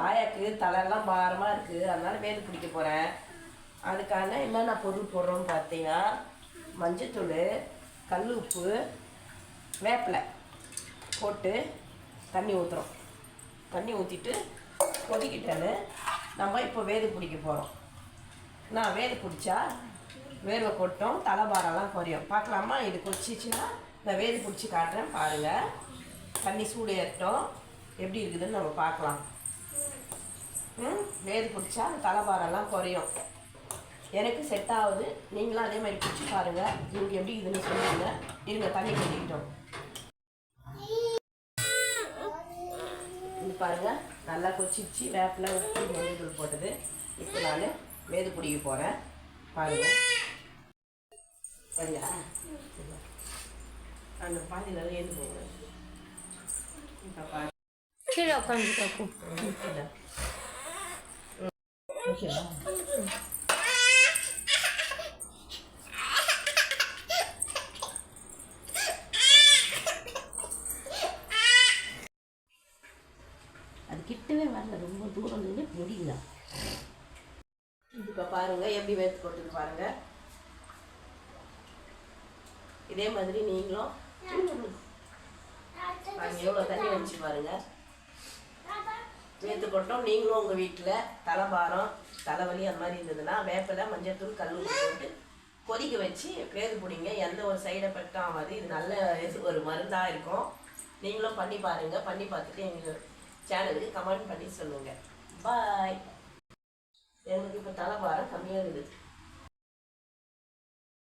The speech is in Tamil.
ஆயாக்கு தலையெல்லாம் பாரமாக இருக்குது, அதனால் வேது பிடிக்க போகிறேன். அதுக்கான என்னென்ன பொருள் போடுறோன்னு பார்த்தீங்கன்னா மஞ்சத்தூள், கல் உப்பு, வேப்பிலை போட்டு தண்ணி ஊற்றுறோம். தண்ணி ஊற்றிட்டு கொதிக்கிட்டேன்னு நம்ம இப்போ வேது பிடிக்க போகிறோம். நான் வேது பிடிச்சா வேர்வை கொட்டும், தலைபாரெல்லாம் குறையும். பார்க்கலாமா? இது கொதிச்சிச்சுன்னா நான் வேது பிடிச்சி காட்டுறேன் பாருங்கள். தண்ணி சூடு ஏறட்டும், எப்படி இருக்குதுன்னு நம்ம பார்க்கலாம். வேது பிடிச்சா தலைபாரெல்லாம் குறையும். எனக்கு செட் ஆகுது, நீங்களும் அதே மாதிரி பிடிச்சி பாருங்கள். நீங்கள் எப்படி இதுன்னு சொல்லுங்க. இருங்க, தண்ணி கொட்டிக்கிட்டோம். இது பாருங்கள், நல்லா கொச்சிச்சு. வேப்பில் உப்பு மஞ்சள் போட்டது. இப்போ நான் வேது பிடிக்க போகிறேன் பாருங்கள். சரியா? அந்த பாதியில் ஏது போங்க. இப்போ பாரு, கீழே உட்காந்து ஓகேவா? அது கிட்டவே வரல, ரொம்ப தூரம் நின்று முடியல. இப்போ பாருங்கள் எப்படி வேர்த்து போட்டுக்கு பாருங்கள். இதே மாதிரி நீங்களும் எவ்வளோ தண்ணி வச்சு பாருங்கள். வேர்த்து கொட்டும். நீங்களும் உங்கள் வீட்டில் தலைபாரம், தலைவலி அந்த மாதிரி இருந்ததுன்னா வேப்பிலை, மஞ்சத்தூள், கல் உப்பு போட்டு கொதிக்க வச்சு வேது பிடிங்க. எந்த ஒரு சைடு எஃபெக்டும் ஆகாது. இது நல்ல ஒரு மருந்தாக இருக்கும். நீங்களும் பண்ணி பாருங்கள். பண்ணி பார்த்துட்டு எங்கள் சேனலுக்கு கமெண்ட் பண்ணி சொல்லுங்கள். பாய். எனக்கு இப்போ தலைபாரம் கம்மியாக இருக்குது.